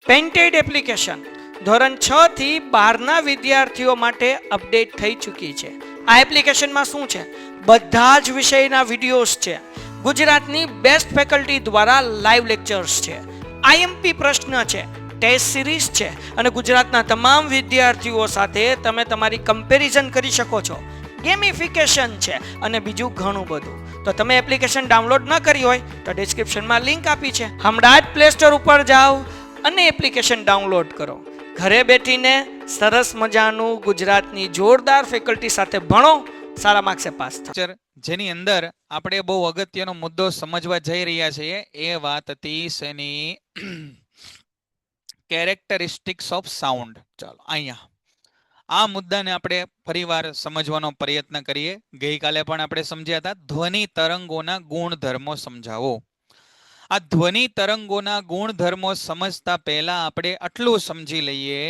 Painted application ધોરણ 6 થી 12ના વિદ્યાર્થીઓ માટે અપડેટ થઈ ચૂકી છે. આ એપ્લિકેશનમાં શું છે? બધા જ વિષયના વિડીયોઝ છે. ગુજરાતની બેસ્ટ ફેકલ્ટી દ્વારા લાઈવ લેક્ચર્સ છે. આઈએમપી પ્રશ્ન છે, ટેસ્ટ સિરીઝ છે અને ગુજરાતના તમામ વિદ્યાર્થીઓ સાથે તમે તમારી કમ્પેરિઝન કરી શકો છો. ગેમિફિકેશન છે અને બીજું ઘણું બધું. તો તમે એપ્લિકેશન ડાઉનલોડ ન કરી હોય તો ડિસ્ક્રિપ્શનમાં લિંક આપી છે. હમણાં જ પ્લે સ્ટોર ઉપર જાઓ અને એપ્લિકેશન ડાઉનલોડ કરો. ઘરે બેઠીને સરસ મજાનું ગુજરાતની જોરદાર ફેકલ્ટી સાથે ભણો, સારા માર્ક્સે પાસ થાઓ. જેની અંદર આપણે બહુ અગત્યનો મુદ્દો સમજવા જઈ રહ્યા છીએ એ વાત હતી શેની? Characteristics of sound. ચાલો અહીંયા આ મુદ્દાને આપણે ફરીવાર સમજવાનો પ્રયત્ન કરીએ. ગઈકાલે પણ આપણે સમજ્યા હતા ધ્વનિ તરંગોના ગુણધર્મો સમજાવો. આ ધ્વનિ તરંગોના ગુણધર્મો સમજતા પહેલા આપણે આટલું સમજી લઈએ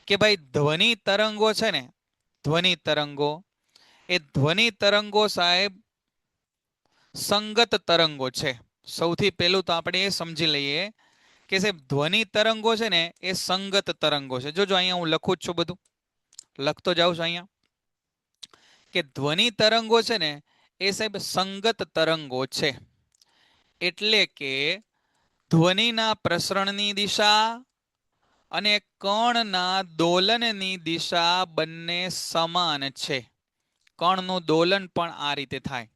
કે ભાઈ ધ્વનિ તરંગો છે ને, ધ્વનિ તરંગો એ ધ્વનિ તરંગો સાહેબ સંગત તરંગો છે. સૌથી પહેલું તો આપણે એ સમજી લઈએ કે સાહેબ ધ્વનિ તરંગો છે ને એ સંગત તરંગો છે. જોજો અહીંયા હું લખું જ છું, બધું લખતો જાઉં છું અહીંયા કે ધ્વનિ તરંગો છે ને એ સાહેબ સંગત તરંગો છે. એટલે કે ધ્વનિના પ્રસરણની દિશા અને કણના દોલનની દિશા બંને સમાન છે. કણનું દોલન પણ આ રીતે થાય.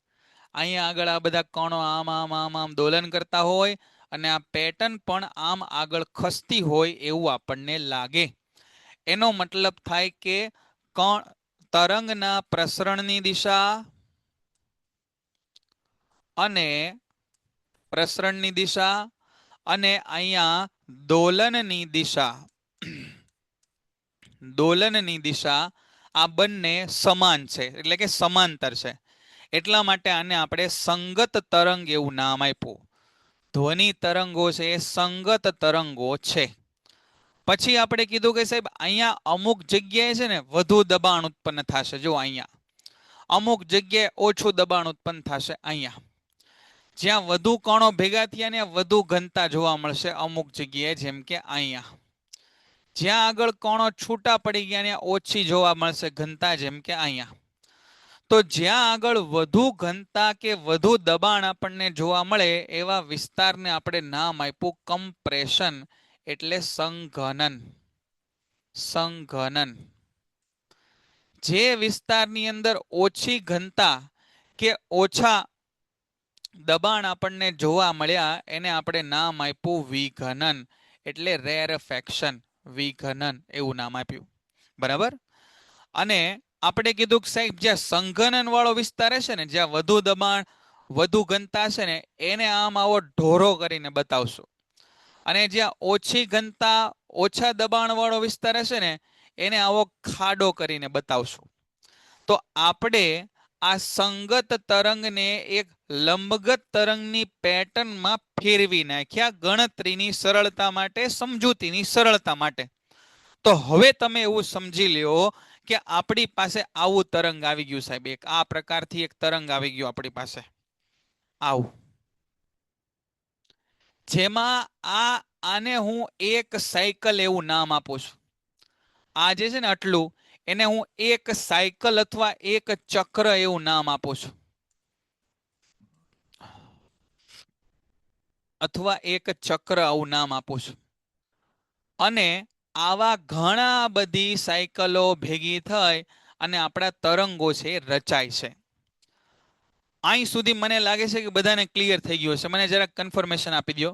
અહીંયા આગળ આ બધા કણો આમ આમ આમ આમ દોલન કરતા હોય અને આ પેટર્ન પણ આમ આગળ ખસતી હોય એવું આપણને લાગે. એનો મતલબ થાય કે તરંગના પ્રસરણની દિશા અને પ્રસરણની દિશા અને અહીંયા દોલનની દિશા, દોલનની દિશા આ બંને સમાન છે, એટલે કે સમાંતર છે. એટલા માટે આને આપણે સંગત તરંગ એવું નામ આપ્યું. ધ્વનિ તરંગો છે એ સંગત તરંગો છે. પછી આપણે કીધું કે સાહેબ અહીંયા અમુક જગ્યાએ છે ને વધુ દબાણ ઉત્પન્ન થશે. જો અહીંયા અમુક જગ્યાએ ઓછું દબાણ ઉત્પન્ન થશે. અહીંયા જ્યાં વધુ કણો ભેગા થયા ને વધુ ઘનતા જોવા મળશે અમુક જગ્યાએ, જેમ કે અહીંયા. જ્યાં આગળ કણો છૂટા પડી ગયા ને ઓછી જોવા મળશે ઘનતા, જેમ કે અહીંયા. તો જ્યાં આગળ વધુ ઘનતા કે વધુ દબાણ આપણને જોવા મળે એવા વિસ્તારને આપણે નામ આપ્યું કમ્પ્રેશન, એટલે સંઘનન. સંઘનન. જે વિસ્તારની અંદર ઓછી ઘનતા કે ઓછા દબાણ આપણને જોવા મળ્યા એને આપણે નામ આપ્યું વિઘનન, એટલે રેરફેક્શન. વિઘનન એવું નામ આપ્યું. બરાબર. અને આપણે કીધું કે સાહેબ જ્યાં સંઘનન વાળો વિસ્તાર હશે ને, જ્યાં વધુ દબાણ વધુ ઘનતા છે ને, એને આમ આવો ઢોરો કરીને બતાવશું. અને જ્યાં ઓછી ઘનતા ઓછા દબાણ વાળો વિસ્તાર હશે ને એને આવો ખાડો કરીને બતાવશું. તો આપણે આ સંગત તરંગને એક લંબગત તરંગની પેટર્નમાં ફેરવી નાખ્યા ગણતરીની સરળતા માટે, સમજૂતીની સરળતા માટે. તો હવે તમે એવું સમજી લ્યો કે આપણી પાસે આવું તરંગ આવી ગયું સાહેબ. એક આ પ્રકારથી એક તરંગ આવી ગયું આપણી પાસે આવું, જેમાં આને હું એક સાયકલ એવું નામ આપું છું. આ જે છે ને આટલું, એને હું એક સાયકલ અથવા એક ચક્ર એવું નામ આપું છું, અથવા એક ચક્ર આવું નામ આપું છું. અને આવા ઘણા બધી સાયકલો ભેગી થઈ અને આપણા તરંગો છે રચાય છે. અહીં સુધી મને લાગે છે કે બધાને ક્લિયર થઈ ગયું છે. મને જરાક કન્ફર્મેશન આપી દો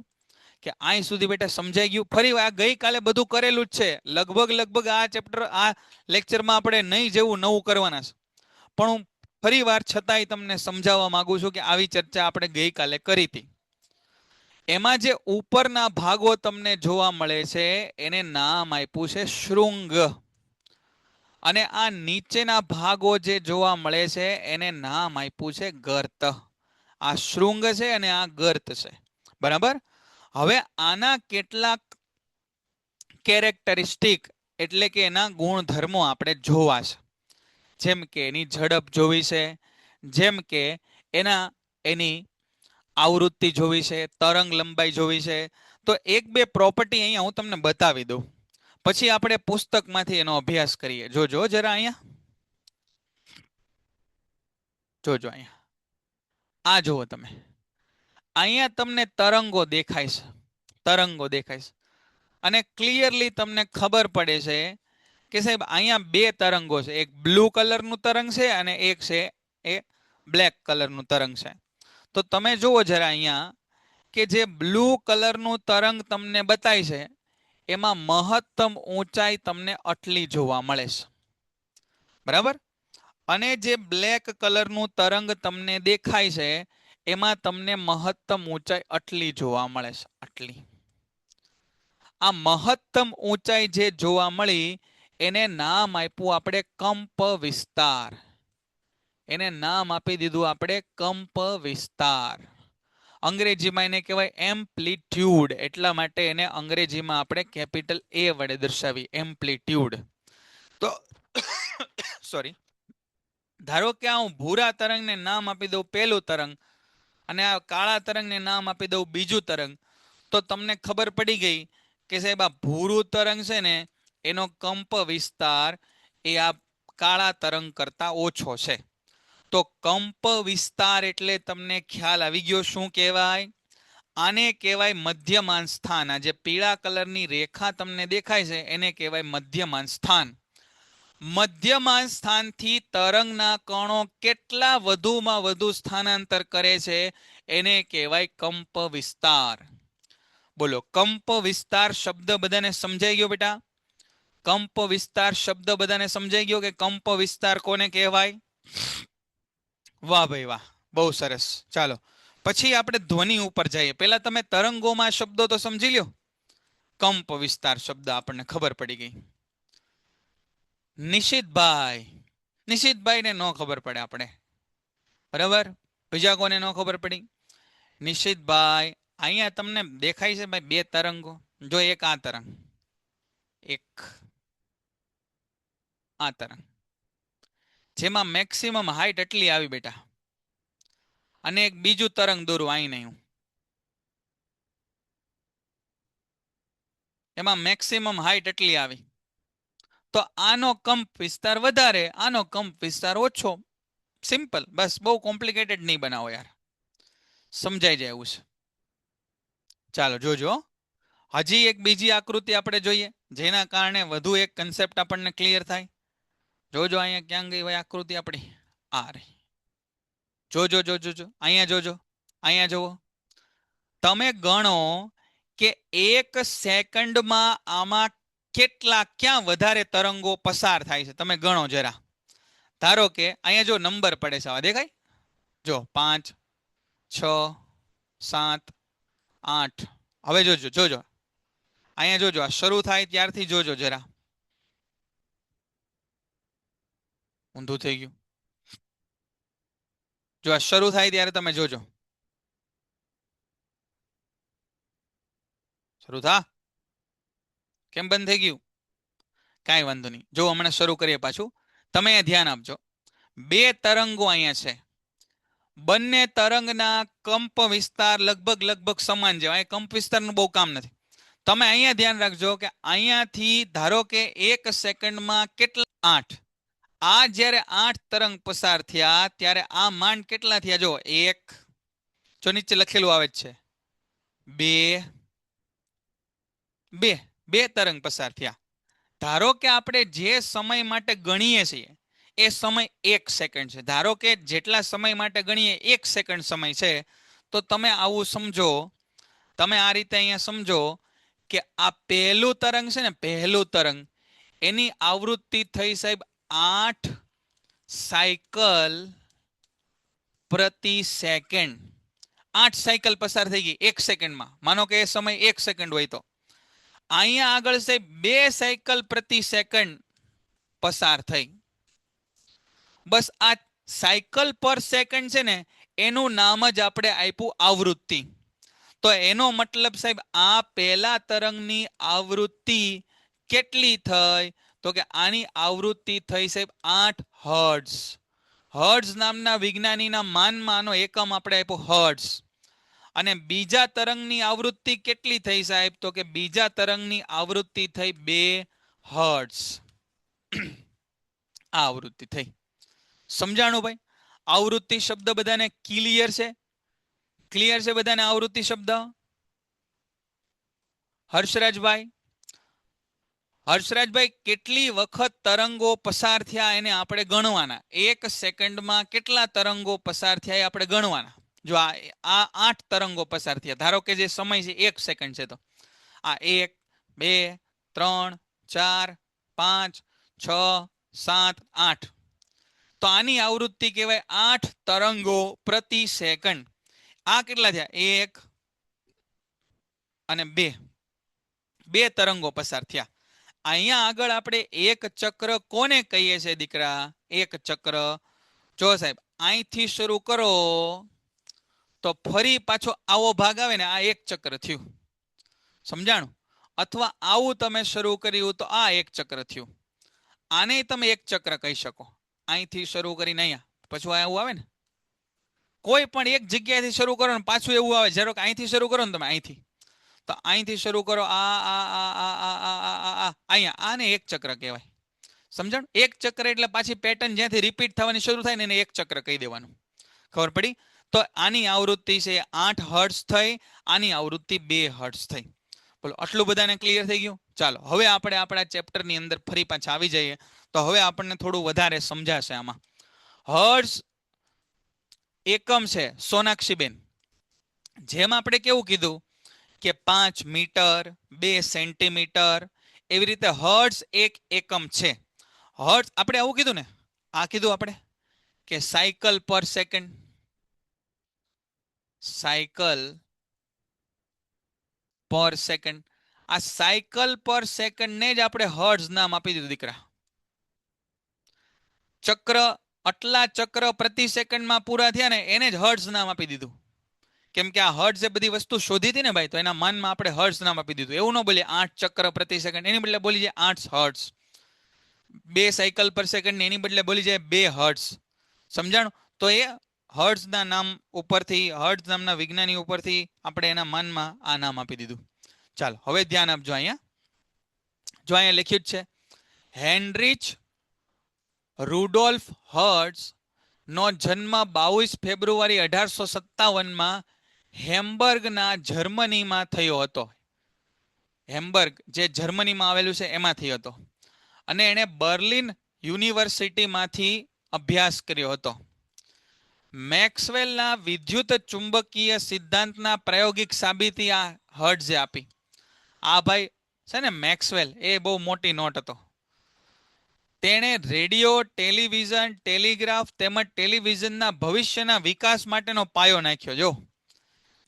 કે અહીં સુધી બેટા સમજાઈ ગયું. ફરી આ ગઈકાલે બધું કરેલું જ છે. લગભગ આ ચેપ્ટર આ લેક્ચરમાં આપણે નહીં જેવું નવું કરવાના છે. પણ હું ફરી વાર છતાંય તમને સમજાવવા માંગુ છું કે આવી ચર્ચા આપણે ગઈકાલે કરી હતી. એમાં જે ઉપરના ભાગો તમને જોવા મળે છે એને નામ આપ્યું છે શૃંગ, અને આ નીચેના ભાગો જે જોવા મળે છે એને નામ આપ્યું છે ગર્ત. આ શૃંગ છે અને આ ગર્ત છે. બરાબર. હવે આના કેટલાક કેરેક્ટરિસ્ટિક એટલે કે એના ગુણધર્મો આપણે જોવા છે. જેમ કે એની ઝડપ જોવી છે, જેમ કે એની આવૃત્તિ જોવી છે, તરંગ લંબાઈ જોવી છે, તો એક બે પ્રોપર્ટી અહીંયા હું તમને બતાવી દઉં, પછી આપણે પુસ્તકમાંથી એનો અભ્યાસ કરીએ. જોજો જરા અહીંયા, જોજો અહીંયા, આ જુઓ તમે, અહીંયા તમને તરંગો દેખાય છે, તરંગો દેખાય છે, અને ક્લિયરલી તમને ખબર પડે છે કે સાહેબ અહીંયા બે તરંગો છે, એક બ્લુ કલરનું તરંગ છે અને એક છે એ બ્લેક કલરનું તરંગ છે. તો તમે જુઓ જરા અહીંયા કે જે બ્લુ કલરનું તરંગ તમને બતાય છે એમાં મહત્તમ ઊંચાઈ તમને આટલી જોવા મળે છે, બરાબર? અને જે બ્લેક કલરનું તરંગ તમને દેખાય છે એમાં તમને મહત્તમ ઊંચાઈ આટલી જોવા મળે છે, આટલી. આ મહત્તમ ઊંચાઈ જે જોવા મળી એને નામ આપ્યું આપણે કંપ વિસ્તાર. એને નામ આપી દીધું આપણે કંપ વિસ્તાર. અંગ્રેજીમાં એને કહેવાય એમ્પ્લિટ્યુડ, એટલા માટે એને અંગ્રેજીમાં આપણે કેપિટલ એ વડે દર્શાવી, એમ્પ્લિટ્યુડ. તો સોરી, ધારો કે હું ભૂરા તરંગને નામ આપી દઉં પહેલું તરંગ અને આ કાળા તરંગને નામ આપી દઉં બીજું તરંગ, તો તમને ખબર પડી ગઈ કે સાહેબ આ ભૂરું તરંગ છે ને એનો કંપ વિસ્તાર એ આ કાળા તરંગ કરતા ઓછો છે. તો કંપ વિસ્તાર એટલે તમને ખ્યાલ આવી ગયો શું કહેવાય? આને કહેવાય મધ્યમાન સ્થાન. આ જે પીળા કલરની રેખા તમને દેખાય છે એને કહેવાય મધ્યમાન સ્થાન. મધ્યમાન સ્થાનથી તરંગના કણો કેટલા વધુમાં વધુ સ્થાનાંતર કરે છે એને કહેવાય કંપ વિસ્તાર. બોલો, કંપ વિસ્તાર શબ્દ બધાને સમજાઈ ગયો બેટા? કંપ વિસ્તાર શબ્દ બધાને સમજાઈ ગયો કે કંપ વિસ્તાર કોને કહેવાય? વાહ ભાઈ વાહ, બહુ સરસ. ચાલો પછી આપણે ધ્વનિ ઉપર જઈએ. પહેલા તમે તરંગોમાં શબ્દો તો સમજી લ્યો. કંપ વિસ્તાર શબ્દ આપણને ખબર પડી ગઈ. નિશિતભાઈ, નિશિતભાઈને ન ખબર પડે આપણે, બરાબર? બીજા કોને ન ખબર પડી? નિશિતભાઈ, અહીંયા તમને દેખાય છે ભાઈ બે તરંગો. જો એક આ તરંગ, એક આ તરંગ, જેમાં મેક્સિમમ હાઈટ એટલી આવી બેટા, અને એક બીજું તરંગ દોરું અહીં નહીં, એમાં મેક્સિમમ હાઈટ એટલી આવી. તો આનો કંપ વિસ્તાર વધારે, આનો કંપ વિસ્તાર ઓછો. સિમ્પલ, બસ બહુ કોમ્પ્લિકેટેડ નહીં બનાવો યાર, સમજાઈ જાય એવું છે. ચાલો જોજો, હજી એક બીજી આકૃતિ આપણે જોઈએ જેના કારણે વધુ એક કન્સેપ્ટ આપણને ક્લિયર થાય. જોજો અહીંયા ક્યાં ગઈ ભાઈ આકૃતિ આપણી? આ રહી. જોજો જોજો જો, અહીંયા જોજો, અહીંયા જુઓ. તમે ગણો કે એક સેકન્ડમાં આમાં કેટલા, ક્યાં વધારે તરંગો પસાર થાય છે, તમે ગણો જરા. ધારો કે અહીંયા જો નંબર પડે છે, આવા દેખાય? જો 5, 6, 7, 8. હવે જોજો જોજો, અહીંયા જોજો, આ શરૂ થાય ત્યારથી જોજો જરા. ઊંધું થઈ ગયું. જો આ શરૂ થાય ત્યારે તમે જોજો. શરૂ થા, કેમ બંધ થઈ ગયું? કાંઈ વાંધો નહીં, જો હમણાં શરૂ કરીએ પાછું. તમે ધ્યાન આપજો, બે તરંગો અહીંયા છે, બંને તરંગના કંપ વિસ્તાર લગભગ સમાન છે. અહીંયા કંપ વિસ્તારનું બહુ કામ નથી. તમે અહીંયા ધ્યાન રાખજો કે અહીંયાથી ધારો કે એક સેકન્ડમાં કેટલા? 8. આ જ્યારે 8 તરંગ પસાર થયા ત્યારે આ માંડ કેટલા થયા? જો 1, જો નીચે લખેલું આવે છે 2, 2 તરંગ પસાર થયા. ધારો કે આપણે જે સમય માટે ગણીએ છીએ એ સમય 1 સેકન્ડ છે. ધારો કે જેટલા સમય માટે ગણીએ 1 સેકન્ડ સમય છે, તો તમે આવું સમજો, તમે આ રીતે અહીંયા સમજો કે આ પહેલું તરંગ છે ને, પહેલું તરંગ, એની આવૃત્તિ થઈ સાહેબ 8 સાયકલ પ્રતિ સેકન્ડ. 8 સાયકલ પસાર થઈ ગઈ 1 સેકન્ડમાં. માનો કે એ સમય 1 સેકન્ડ હોય તો અહીંયા આગળ સાહેબ 2 સાયકલ પ્રતિ સેકન્ડ પસાર થઈ. બસ આ સાયકલ પર સેકન્ડ છે ને એનું નામ જ આપણે આપ્યું આવૃત્તિ. તો એનો મતલબ સાહેબ આ પહેલા તરંગની આવૃત્તિ કેટલી થઈ? તો કે આની આવૃત્તિ થઈ સાહેબ 8 હર્ટ્ઝ. હર્ટ્ઝ નામના વિજ્ઞાનીના માનમાં આનો એકમ આપણે આપ્યો હર્ટ્ઝ. અને બીજા તરંગની આવૃત્તિ કેટલી થઈ સાહેબ? તો કે બીજા તરંગની આવૃત્તિ થઈ 2 હર્ટ્ઝ. આ આવૃત્તિ થઈ. સમજાણું ભાઈ? આવૃત્તિ શબ્દ બધાને ક્લિયર છે? ક્લિયર છે બધાને આવૃત્તિ શબ્દ? હર્ષરાજભાઈ, હર્ષરાજભાઈ, કેટલી વખત તરંગો પસાર થયા એને આપણે ગણવાના. 1 સેકન્ડમાં કેટલા તરંગો પસાર થયા એ આપણે ગણવાના. જો આ 8 તરંગો પસાર થયા, ધારો કે જે સમય છે 1 સેકન્ડ છે, તો આ 1 2 3 4 5 6 7 8, તો આની આવૃત્તિ કહેવાય 8 તરંગો પ્રતિ સેકન્ડ. આ કેટલા થયા? 1 અને 2, 2 તરંગો પસાર થયા. અહીંયા આગળ આપણે એક ચક્ર કોને કહીએ છીએ દીકરા? એક ચક્ર, જો સાહેબ અહીંથી શરૂ કરો તો ફરી પાછો આવો ભાગ આવે ને, આ એક ચક્ર થયું. સમજાણું? અથવા આવું તમે શરૂ કર્યું તો આ એક ચક્ર થયું. આને તમે એક ચક્ર કહી શકો. અહીંથી શરૂ કરીને અહીંયા પછી આવું આવે ને, કોઈ પણ એક જગ્યાએથી શરૂ કરો ને પાછું એવું આવે. ધારો કે અહીંથી શરૂ કરો ને તમે, અહીંથી, તો અહીંથી શરૂ કરો અહીંયા, આને એક ચક્ર કહેવાય. સમજણ? એક ચક્ર એટલે પાછી પેટર્ન જ્યાંથી રિપીટ થવાની શરૂ થાય ને એને એક ચક્ર કહી દેવાનું. ખબર પડી? તો આની આવૃત્તિ છે 8 હર્ટ્ઝ થઈ, આની આવૃત્તિ 2 હર્ટ્ઝ થઈ. બોલો, આટલું બધાને ક્લિયર થઈ ગયું? ચાલો હવે આપણે આપણા ચેપ્ટરની અંદર ફરી પાછા આવી જઈએ. તો હવે આપણને થોડું વધારે સમજાશે આમાં. હર્ટ્ઝ એકમ છે સોનાક્ષીબેન, જેમ આપણે કેવું કીધું કે 5 મીટર, 2 સેન્ટીમીટર, એવી રીતે હર્ટ્ઝ એક એકમ છે. હર્ટ્ઝ આપણે આવું કીધું ને, આ કીધું આપણે કે સાયકલ પર સેકન્ડ. સાયકલ પર સેકન્ડ, આ સાયકલ પર સેકન્ડ ને જ આપણે હર્ટ્ઝ નામ આપી દીધું દીકરા. ચક્ર, આટલા ચક્ર પ્રતિ સેકન્ડમાં પૂરા થયા ને એને જ હર્ટ્ઝ નામ આપી દીધું. કેમ કે આ હર્ટ્ઝ એ બધી વસ્તુ શોધી હતી ને ભાઈ, તો એના માનમાં આપણે હર્ટ્ઝ નામ આપી દીધું. એવું ન બોલીએ 8 ચક્ર પ્રતિ સેકન્ડ, એની બદલે બોલી જાય 8 હર્ટ્ઝ. 2 સાયકલ પર સેકન્ડ એની બદલે બોલી જાય 2 હર્ટ્ઝ. સમજાણું? તો એ હર્ટ્ઝના નામ ઉપરથી, હર્ટ્ઝ નામના વિજ્ઞાની ઉપરથી આપણે એના માનમાં આ નામ આપી દીધું. ચાલો હવે ધ્યાન આપજો. અહીંયા જો અહીંયા લખ્યું જ છે, હેનરીચ રુડોલ્ફ હર્ટ્ઝ નો જન્મ 22 ફેબ્રુઆરી 1857માં હેમ્બર્ગના જર્મનીમાં થયો હતો. હેમ્બર્ગ જે જર્મનીમાં આવેલું છે એમાં થયો હતો. અને એણે બર્લિન યુનિવર્સિટીમાંથી અભ્યાસ કર્યો હતો. મેક્સવેલના વિદ્યુત ચુંબકીય સિદ્ધાંતના પ્રાયોગિક સાબિતી આ હર્ટ્ઝે આપી. આ ભાઈ છે ને મેક્સવેલ, એ બહુ મોટી નોટ હતો. તેણે રેડિયો, ટેલિવિઝન, ટેલિગ્રાફ તેમજ ટેલિવિઝનના ભવિષ્યના વિકાસ માટેનો પાયો નાખ્યો. જો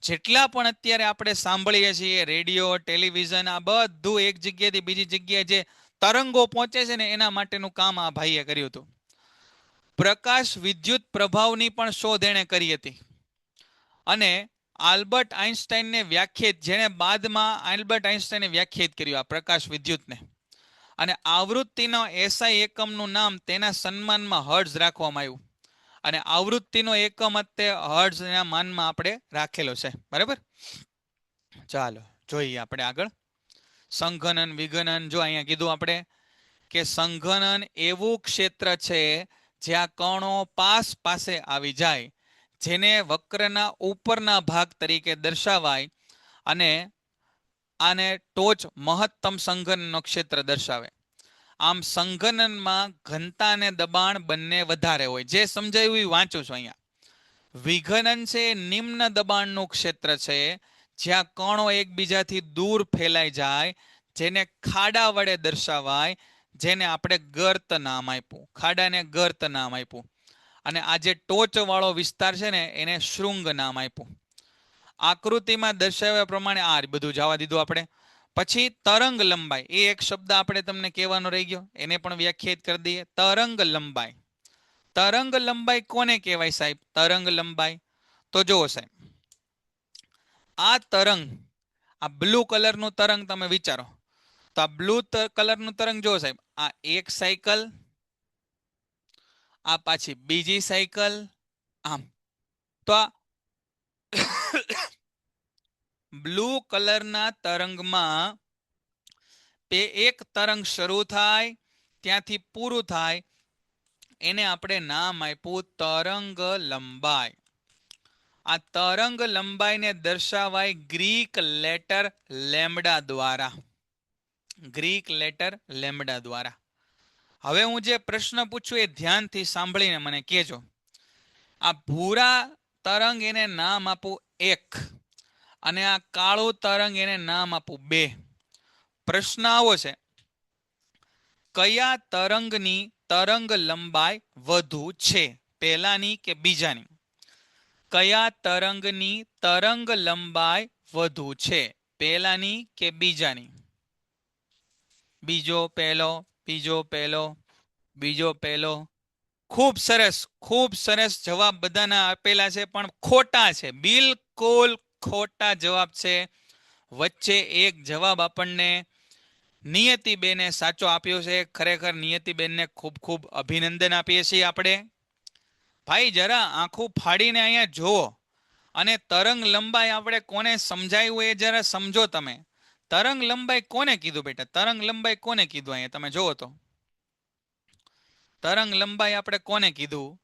જેટલા પણ અત્યારે આપણે સાંભળીએ છીએ રેડિયો, ટેલિવિઝન, આ બધું એક જગ્યાએથી બીજી જગ્યાએ જે તરંગો પહોંચે છે ને એના માટેનું કામ આ ભાઈએ કર્યું હતું. પ્રકાશ વિદ્યુત પ્રભાવની પણ શોધ એણે કરી હતી. અને આલ્બર્ટ આઇન્સ્ટાઈનને વ્યાખ્યાયિત, જેણે બાદમાં આલ્બર્ટ આઇન્સ્ટાઈને વ્યાખ્યાયિત કર્યું આ પ્રકાશ વિદ્યુતને. અને આવૃત્તિનો એસઆઈ એકમનું નામ તેના સન્માનમાં હર્ટ્ઝ રાખવામાં આવ્યું. અને આવૃત્તિનો એકમ તે હર્ટ્ઝના માનમાં આપણે રાખેલો છે. બરાબર? ચાલો જોઈએ આપણે આગળ. સંઘનન વિઘનન, જો અહીંયા કીધું આપણે કે સંઘનન એવું ક્ષેત્ર છે જ્યાં કણો પાસ પાસે આવી જાય, જેને વક્રના ઉપરના ભાગ તરીકે દર્શાવાય, અને આને ટોચ મહત્તમ સંઘનનનો ક્ષેત્ર દર્શાવે. આમ સંઘનનમાં ઘનતા અને દબાણ બંને વધારે હોય. જે સમજાયું એ વાંચું છું અહીંયા. વિઘનન છે નિમ્ન દબાણનું ક્ષેત્ર છે, જ્યાં કણો એકબીજાથી દૂર ફેલાઈ જાય, જેને ખાડા વડે દર્શાવાય, જેને આપણે ગર્ત નામ આપ્યું. ખાડાને ગર્ત નામ આપ્યું. અને આ જે ટોચ વાળો વિસ્તાર છે ને એને શૃંગ નામ આપ્યું. આકૃતિમાં દર્શાવ્યા પ્રમાણે આ બધું જવા દીધું આપણે. પછી તરંગ લંબાઈ, એ એક શબ્દ આપણે તમને કહેવાનો રહી ગયો, એને પણ વ્યાખ્યાયિત કરી દઈએ. તરંગ લંબાઈ, તરંગ લંબાઈ કોને કહેવાય સાહેબ? તરંગ લંબાઈ તો જુઓ સાહેબ, આ તરંગ, આ બ્લુ કલરનું તરંગ તમે વિચારો, તો આ બ્લુ કલરનું તરંગ જુઓ સાહેબ, આ એક સાયકલ, આ પાછી બીજી સાયકલ, આમ. તો આ બ્લુ કલરના તરંગમાં એક તરંગ શરૂ થાય ત્યાંથી પૂરું થાય એને આપણે નામ આપ્યું તરંગ લંબાઈ. આ તરંગ લંબાઈને દર્શાવાય ગ્રીક લેટર લેમ્બડા દ્વારા. ગ્રીક લેટર લેમ્બડા દ્વારા. હવે હું જે પ્રશ્ન પૂછું એ ધ્યાનથી સાંભળીને મને કહેજો. આ ભૂરા તરંગ એને નામ આપું 1 અને આ કાળું તરંગ એને નામ આપું 2. પ્રશ્ન આવો છે, કયા તરંગની તરંગ લંબાઈ વધુ છે, પહેલાની કે બીજાની? કયા તરંગની તરંગ લંબાઈ વધુ છે, પહેલાની કે બીજાની? બીજો પહેલો, બીજો પહેલો, બીજો પહેલો. ખૂબ સરસ જવાબ બધાના આપેલા છે પણ ખોટા છે, બિલકુલ ખોટા જવાબ છે. વચ્ચે એક જવાબ આપણને નિયતિબેને સાચો આપ્યો છે. ખરેખર નિયતિબેનને ખૂબ ખૂબ અભિનંદન આપીએ છીએ આપણે. ભાઈ જરા આંખો ફાડીને અહીંયા જુઓ અને તરંગ લંબાઈ આપણે કોને સમજાયું એ જરા સમજો તમે. તરંગ લંબાઈ કોને કીધું બેટા? તરંગ લંબાઈ કોને કીધું? અહીંયા તમે જુઓ તો તરંગ લંબાઈ આપણે કોને કીધું?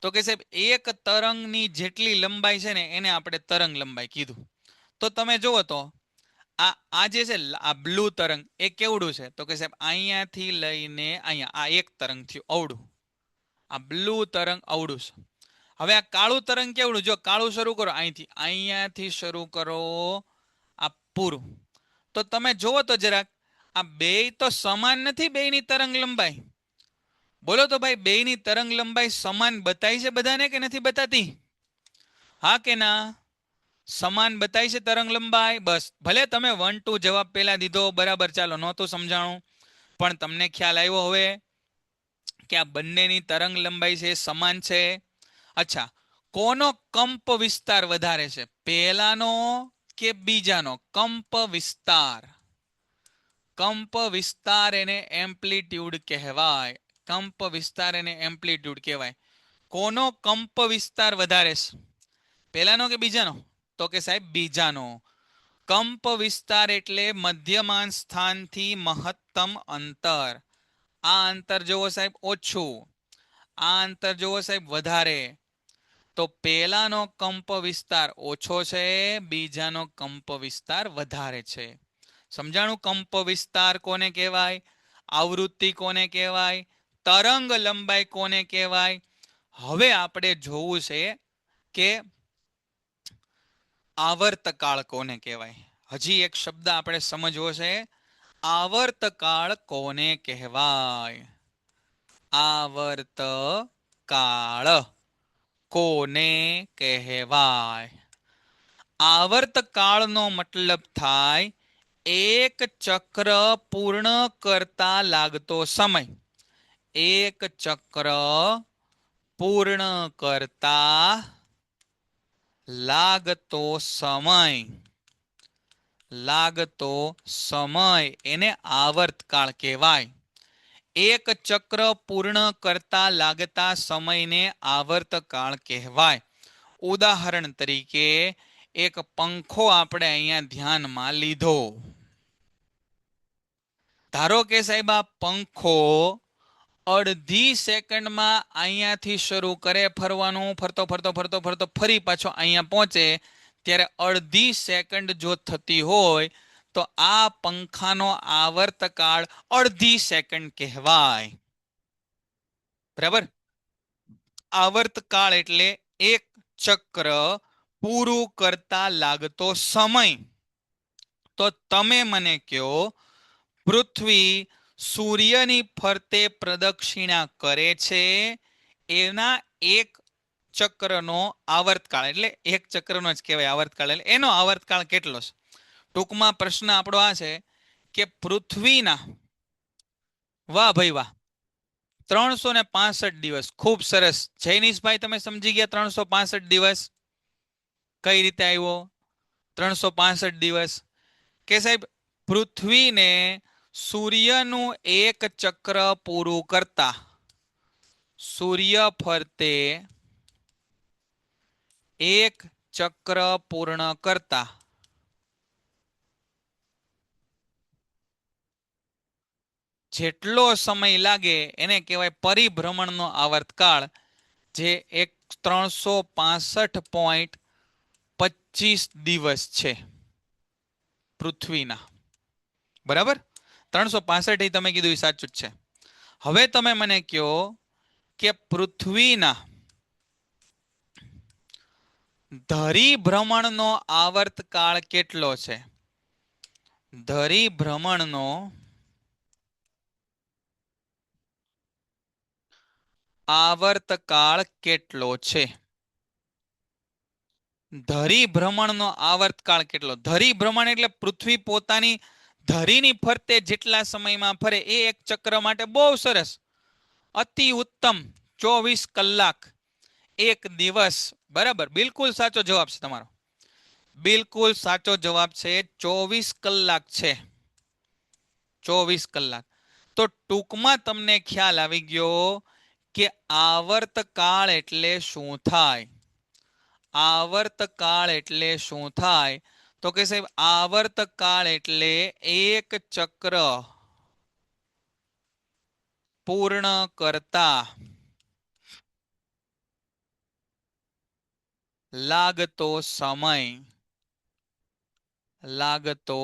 તો કે સાહેબ એક તરંગની જેટલી લંબાઈ છે ને એને આપણે તરંગ લંબાઈ કીધું. તો તમે જુઓ તો આ જે છે આ બ્લુ તરંગ એ કેવડું છે? તો કે સાહેબ અહીંયાથી લઈને અહીંયા આ એક તરંગ થયું અવડું. આ બ્લુ તરંગ અવડું છે. હવે આ કાળું તરંગ કેવડું? જો કાળું શરૂ કરો અહીંયાથી શરૂ કરો આ પૂરું. તો તમે જુઓ તો જરાક આ બે તો સમાન નથી, બેયની તરંગ લંબાઈ. બોલો તો ભાઈ, બેયની તરંગ લંબાઈ સમાન બતાય છે બધાને કે નથી બતાતી? હા કે ના? સમાન બતાય છે તરંગ લંબાઈ. બસ ભલે તમે 1 2 જવાબ પહેલા દીધો બરાબર, ચાલો નહોતું સમજાણું, પણ તમને ખ્યાલ આવ્યો હવે કે આ બંનેની તરંગ લંબાઈ છે સમાન છે. અચ્છા, કોનો કંપ વિસ્તાર વધારે છે, પહેલાનો કે બીજાનો? કંપ વિસ્તાર. કંપ વિસ્તાર એને એમ્પ્લિટ્યુડ કહેવાય. કંપ વિસ્તાર એને એમ્પ્લિટ્યુડ કહેવાય. કોનો કંપ વિસ્તાર વધારે છે, પહેલાનો કે બીજાનો? તો કે સાહેબ બીજાનો. કંપ વિસ્તાર એટલે મધ્યમાન સ્થાનથી મહત્તમ અંતર. આ અંતર જોવો સાહેબ ઓછું, આ અંતર જોવો સાહેબ વધારે. તો પહેલાનો કંપ વિસ્તાર ઓછો છે, બીજાનો કંપ વિસ્તાર વધારે છે. સમજાણું? કંપ વિસ્તાર કોને કહેવાય, આવૃત્તિ કોને કહેવાય, તરંગ લંબાઈ કોને કહેવાય. હવે આપણે જોવું છે કે આવર્તકાળ કોને કહેવાય. હજી એક શબ્દ આપણે સમજવો છે, આવર્તકાળ કોને કહેવાય. આવર્તકાળ કોને કહેવાય? આવર્તકાળનો મતલબ થાય એક ચક્ર પૂર્ણ કરતા લાગતો સમય. એક ચક્ર પૂર્ણ કરતા લાગતો સમય. લાગતો સમય એને આવર્તકાળ કહેવાય. એક ચક્ર પૂર્ણ કરતા લાગતા સમયને આવર્તકાળ કહેવાય. ઉદાહરણ તરીકે એક પંખો આપણે અહીંયા ધ્યાનમાં લીધો. ધારો કે સાહેબ આ પંખો અડધી સેકન્ડમાં અહીંયાથી શરૂ કરે ફરવાનું, ફરતો ફરતો ફરતો ફરતો ફરી પાછો અહીંયા પહોંચે, ત્યારે અડધી સેકન્ડ જો થતી હોય તો આ પંખાનો આવર્તકાળ અડધી સેકન્ડ કહેવાય. બરાબર? આવર્તકાળ એટલે એક ચક્ર પૂરું કરતા લાગતો સમય. તો તમે મને કહો, પૃથ્વી સૂર્યની ફરતે પ્રદક્ષિણા કરે છે, એના એક ચક્રનો આવર્તકાળ એટલે એક ચક્રનો જ કહેવાય આવર્તકાળ. એટલે એનો આવર્તકાળ કેટલો છે? ટૂંકમાં પ્રશ્ન આપણો આ છે કે પૃથ્વીના, વાહ ભાઈ વાહ, 365 દિવસ. ખૂબ સરસ જૈનિશભાઈ, તમે સમજી ગયા 365 દિવસ કઈ રીતે આવ્યો? 365 દિવસ કે સાહેબ પૃથ્વીને સૂર્યનું એક ચક્ર પૂરું કરતા, સૂર્ય ફરતે એક ચક્ર પૂર્ણ કરતા જેટલો સમય લાગે એને કહેવાય પરિભ્રમણનો આવર્તકાળ, જે 365.25 દિવસ છે પૃથ્વીના. બરાબર? 365 એ તમે કીધું એ સાચું જ છે. હવે તમે મને કહો કે પૃથ્વીના ધરીભ્રમણનો આવર્તકાળ કેટલો છે? ધરીભ્રમણનો આવર્તકાળ કેટલો છે? ધરીભ્રમણનો આવર્તકાળ કેટલો? ધરીભ્રમણ એટલે પૃથ્વી પોતાની ધરીની ફરતે જેટલા સમયમાં ફરે એ એક ચક્ર માટે બહુ સરસ, અતિ ઉત્તમ 24 કલાક, 1 દિવસ. બરાબર, બિલકુલ સાચો જવાબ છે તમારો. બિલકુલ સાચો જવાબ છે 24 કલાક છે. 24 કલાક. તો ટૂંકમાં તમને ખ્યાલ આવી ગયો કે આવર્તકાળ એટલે શું થાય. આવર્તકાળ એટલે શું થાય? તો કે સાહેબ આવર્તકાળ એટલે એક ચક્ર પૂર્ણ કરતા લાગતો સમય. લાગતો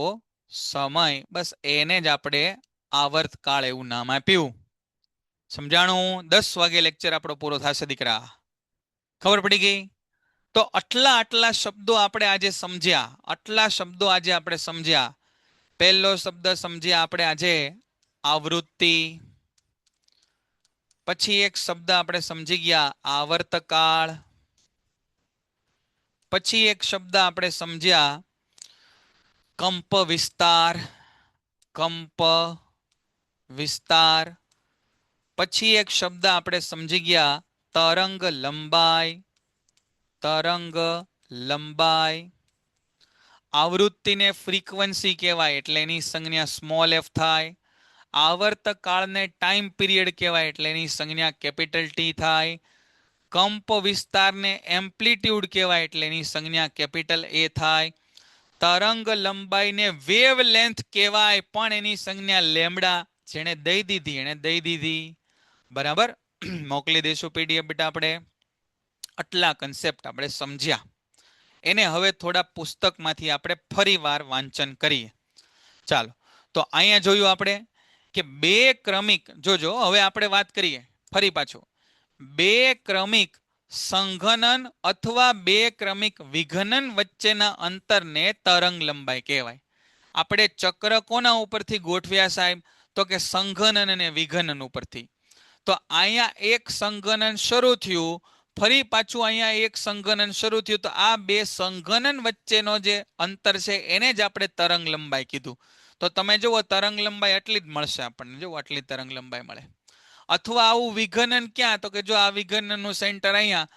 સમય, બસ એને જ આપણે આવર્તકાળ એવું નામ આપ્યું. સમજાણું? 10 વાગે લેક્ચર આપણો પૂરો થશે દીકરા. ખબર પડી ગઈ? તો આટલા શબ્દો આપણે આજે સમજ્યા. આટલા શબ્દો આજે આપણે સમજ્યા. પહેલો શબ્દ સમજ્યા આપણે આજે આવૃત્તિ. પછી એક શબ્દ આપણે સમજી ગયા આવર્તકાળ. પછી એક શબ્દ આપણે સમજ્યા કંપ વિસ્તાર. કંપ વિસ્તાર. પછી એક શબ્દ આપણે સમજી ગયા તરંગ લંબાઈ. તરંગ લંબાઈ. આવૃત્તિને ફ્રીક્વન્સી કહેવાય એટલે એની સંજ્ઞા સ્મોલ એફ થાય. આવર્તકાળને ટાઈમ પીરિયડ કહેવાય એટલે એની સંજ્ઞા કેપિટલ ટી થાય. કંપ વિસ્તારને એમ્પ્લિટ્યુડ કહેવાય એટલે એની સંજ્ઞા કેપિટલ એ થાય. તરંગ લંબાઈને વેવ લેન્થ કહેવાય પણ એની સંજ્ઞા લેમ્ડા. જેણે દઈ દીધી એને દઈ દીધી. બરાબર, મોકલી દઈશું પીડીએફ બેટા. આપણે આટલા કન્સેપ્ટ આપણે સમજ્યા. એને હવે થોડા પુસ્તકમાંથી આપણે ફરીવાર વાંચન કરીએ. ચાલો, તો અહીંયા જોયું આપણે કે બે ક્રમિક, જોજો હવે આપણે વાત કરીએ ફરી પાછું. બે ક્રમિક સંઘનન અથવા બે ક્રમિક વિઘનન વચ્ચેના અંતરને તરંગ લંબાઈ કહેવાય. આપણે ચક્ર કોના ઉપરથી ગોઠવ્યા સાહેબ? તો કે સંઘનન અને વિઘનન ઉપરથી. તો અહીંયા એક સંઘનન શરૂ થયું, ફરી પાછું અહીંયા એક સંઘનન શરૂ થયું, તો આ બે સંઘનન વચ્ચેનો જે અંતર છે એને જ આપણે તરંગ લંબાઈ કીધું. તો તમે જુઓ તરંગ લંબાઈ આટલી જ મળશે આપણને. જુઓ આટલી તરંગ લંબાઈ મળે. અથવા આવું વિઘનન ક્યાં? તો કે જો આ વિઘનનનું સેન્ટર અહીંયા,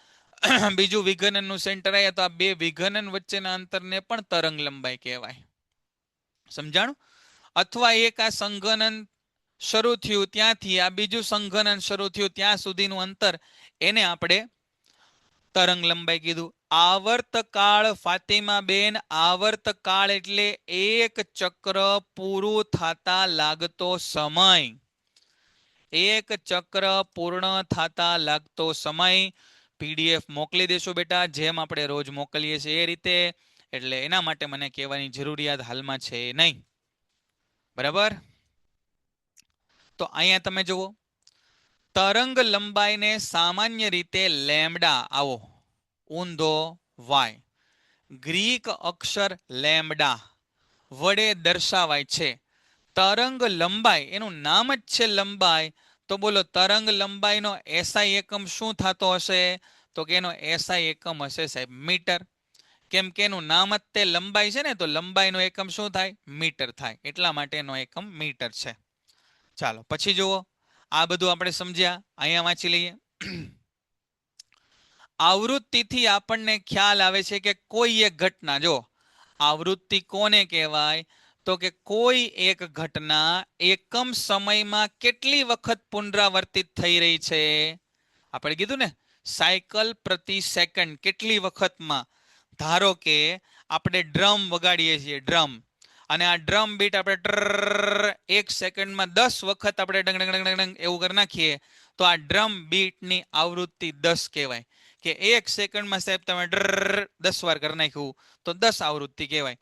બીજું વિઘનનનું સેન્ટર અહીંયા, તો આ બે વિઘનન વચ્ચેના અંતરને પણ તરંગ લંબાઈ કહેવાય. સમજાણું? અથવા એક આ સંઘનન શરૂ થયું ત્યાંથી આ બીજું સંઘનન શરૂ થયું ત્યાં સુધીનું અંતર, એને આપણે તરંગ લંબાઈ કીધું. આવર્તકાળ ફાતિમા બેન, આવર્તકાળ એટલે એક ચક્ર પૂરું થતા લાગતો સમય. એક ચક્ર પૂર્ણ થતા લાગતો સમય. પીડીએફ મોકલી દેશો બેટા, જેમ આપણે રોજ મોકલીએ છીએ એ રીતે. એટલે એના માટે મને કહેવાની જરૂરિયાત હાલમાં છે નહીં. બરાબર? તો અહીંયા તમે જુઓ તરંગ લંબાઈને સામાન્ય રીતે લેમ્ડા, આવો ઊંધો વાય, ગ્રીક અક્ષર લેમ્ડા વડે દર્શાવાય છે. તરંગ લંબાઈ એનું નામ જ છે લંબાઈ. તો બોલો તરંગ લંબાઈનો એસઆઈ એકમ શું થતો હશે? તો કે એનો એસઆઈ એકમ હશે સાહેબ મીટર. કેમ કે એનું નામ જ તે લંબાઈ છે ને, તો લંબાઈનો એકમ શું થાય? મીટર થાય. એટલા માટે એનો એકમ મીટર છે. ચાલો પછી જુઓ, આ બધું આપણે સમજ્યા. અહીંયા વાંચી લઈએ. આવૃત્તિથી આપણને ખ્યાલ આવે છે કે કોઈ એક ઘટના, જો આવૃત્તિ કોને કહેવાય? તો કે કોઈ એક ઘટના એકમ સમયમાં કેટલી વખત પુનરાવર્તિત થઈ રહી છે. આપણે કીધું ને સાયકલ પ્રતિ સેકન્ડ કેટલી વખતમાં. ધારો કે આપણે ડ્રમ વગાડીએ છીએ, ડ્રમ. અને આ ડ્રમ બીટ આપણે ટ્રર 1 સેકન્ડમાં 10 વખત આપણે ડંગ ડંગ ડંગ ડંગ એવું કરી નાખીએ તો આ ડ્રમ બીટની આવૃત્તિ 10 કહેવાય. કે 1 સેકન્ડમાં સાહેબ તમે ડ્રર 10 વાર કરી નાખ્યું તો 10 આવૃત્તિ કહેવાય.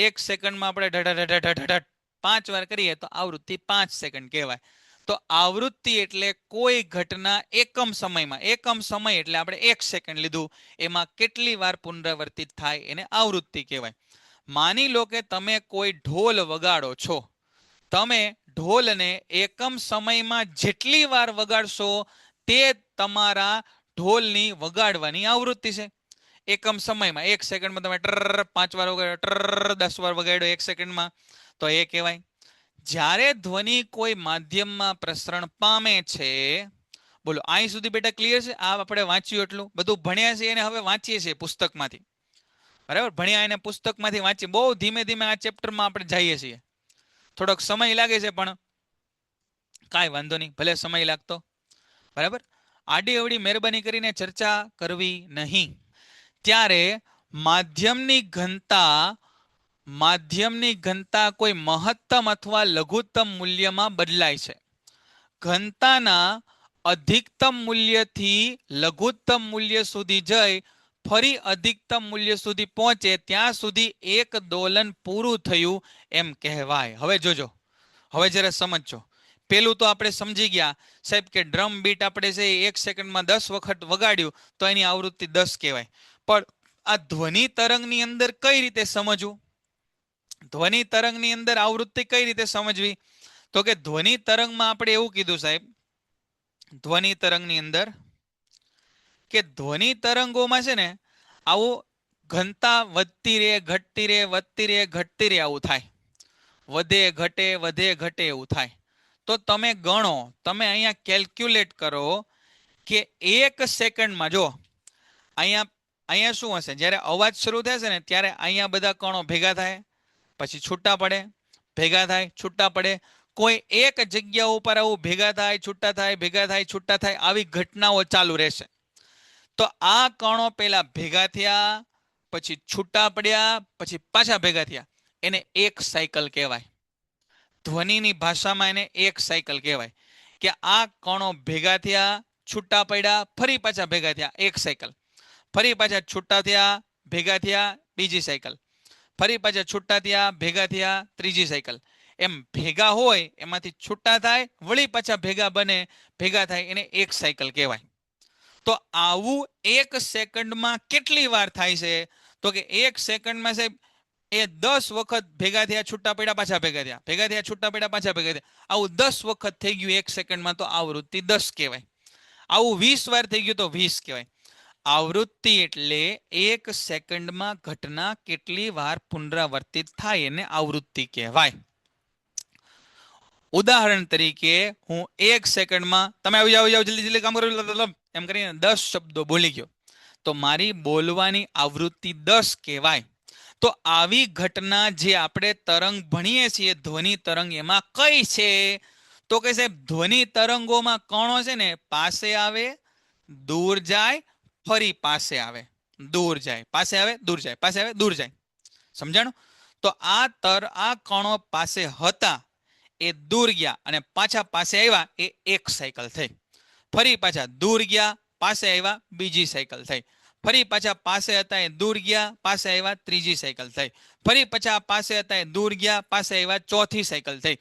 1 સેકન્ડમાં આપણે ઢઢ 5 વાર કરીએ તો આવૃત્તિ 5 સેકન્ડ કહેવાય. તો આવૃત્તિ એટલે કોઈ ઘટના એકમ સમયમાં, એકમ સમય એટલે આપણે 1 સેકન્ડ લીધું, એમાં કેટલી વાર પુનરાવર્તિત થાય એને આવૃત્તિ કહેવાય. માની લો કે તમે કોઈ ઢોલ વગાડો છો, તમે ઢોલને એકમ સમયમાં જેટલી વાર વગાડશો તે તમારા ઢોલની વગાડવાની આવૃત્તિ છે. એકમ સમયમાં 1 સેકન્ડમાં તમે ટ્રર 5 વાર વગાડ્યો, ટ્રર 10 વાર વગાડ્યો 1 સેકન્ડમાં, તો એ કહેવાય. જ્યારે ધ્વનિ કોઈ માધ્યમમાં પ્રસરણ પામે છે, બોલો અહીં સુધી બેટા ક્લિયર છે? આ આપણે વાંચ્યું એટલું બધું ભણ્યા છે અને હવે વાંચીએ છીએ પુસ્તકમાંથી, બરાબર? ભણ્યા એને પુસ્તકમાંથી વાંચીએ, બહુ ધીમે ધીમે આ ચેપ્ટરમાં આપણે જઈએ છીએ. થોડોક સમય લાગે છે પણ કાંઈ વાંધો નહીં, ભલે સમય લાગતો, બરાબર? આડી અવડી મહેરબાની કરીને ચર્ચા કરવી નહીં. ત્યારે માધ્યમની ઘનતા કોઈ મહત્તમ અથવા લઘુત્તમ મૂલ્યમાં બદલાય છે. ઘનતાના અધિકતમ મૂલ્યથી લઘુત્તમ મૂલ્ય સુધી જઈ ફરી અધિકતમ મૂલ્ય સુધી પહોંચે ત્યાં સુધી એક દોલન પૂરું થયું એમ કહેવાય. હવે જોજો, હવે જરા સમજજો. પેલું તો આપણે સમજી ગયા સાહેબ કે ડ્રમ બીટ આપણે છે 1 સેકન્ડમાં 10 વખત વગાડ્યું તો એની આવૃત્તિ 10 કહેવાય. પણ આ ધ્વનિ તરંગની અંદર કઈ રીતે સમજવું? ધ્વનિ તરંગની અંદર આવૃત્તિ કઈ રીતે સમજવી? તો કે ધ્વનિ તરંગમાં આપણે એવું કીધું સાહેબ, ધ્વનિ તરંગની અંદર કે ધ્વનિ તરંગોમાં છે ને આવું ઘનતા વધતી રહે, ઘટતી રહે, વધતી રહે, ઘટતી રહે, આવું થાય. વધે ઘટે, વધે ઘટે એવું થાય. તો તમે ગણો, તમે અહીંયા કેલ્ક્યુલેટ કરો કે 1 સેકન્ડમાં, જો અહીંયા શું હશે, જ્યારે અવાજ શરૂ થશે ને ત્યારે અહીંયા બધા કણો ભેગા થાય, પછી છૂટા પડે, ભેગા થાય, છૂટા પડે. કોઈ એક જગ્યા ઉપર આવું ભેગા થાય, છૂટા થાય, ભેગા થાય, છૂટા થાય, આવી ઘટનાઓ ચાલુ રહેશે. તો આ કણો પહેલા ભેગા થયા, પછી છૂટા પડ્યા, પછી પાછા ભેગા થયા, એને એક સાયકલ કહેવાય. ધ્વનિની ભાષામાં એને એક સાયકલ કહેવાય. કે આ કણો ભેગા થયા, છૂટા પડ્યા, ફરી પાછા ભેગા થયા, એક સાયકલ. ફરી પાછા છૂટા થયા, ભેગા થયા, બીજી સાયકલ. ફરી પાછા છૂટા થયા, ભેગા થયા, ત્રીજી સાયકલ. એમ ભેગા હોય એમાંથી છૂટા થાય, વળી પાછા ભેગા બને, ભેગા થાય, એને એક સાયકલ કહેવાય. તો આવું 1 સેકન્ડમાં કેટલી વાર થાય છે? તો કે 1 સેકન્ડમાં સાહેબ એ 10 વખત ભેગા થયા, છૂટા પડ્યા, પાછા ભેગા થયા, ભેગા થયા, છૂટા પડ્યા, પાછા ભેગા થયા. આવું 10 વખત થઈ ગયું 1 સેકન્ડમાં, તો આવૃત્તિ 10 કહેવાય. આવું 20 વાર થઈ ગયું તો 20 કહેવાય. આવૃત્તિ એટલે 1 સેકન્ડમાં ઘટના કેટલી વાર પુનરાવર્તિત થાય એને આવૃત્તિ કહેવાય. ઉદાહરણ તરીકે હું 1 સેકન્ડમાં, તમે આવી જાઓ, જલ્દી કામ કરો એમ કરીને 10 શબ્દો બોલી ગયો તો મારી બોલવાની આવૃત્તિ 10 કહેવાય. તો આવી ઘટના જે આપણે તરંગ ભણીએ છીએ, ધ્વનિ તરંગ, એમાં કઈ છે? તો કે સાહેબ ધ્વનિ તરંગોમાં કણો છે ને પાસે આવે, દૂર જાય, ફરી પાસે આવે, દૂર જાય, પાસે આવે, દૂર જાય, પાસે આવે, દૂર જાય. સમજાણું? તો આ કણો પાસે હતા, એ દૂર ગયા અને પાછા પાસે આવ્યા, એ એક સાયકલ થઈ. ફરી પાછા દૂર ગયા, પાસે આવ્યા, બીજી સાયકલ થઈ. ફરી પાછા પાસે હતા એ દૂર ગયા, પાસે આવ્યા, ત્રીજી સાયકલ થઈ. ફરી પાછા પાસે હતા એ દૂર ગયા, પાસે આવ્યા, ચોથી સાયકલ થઈ.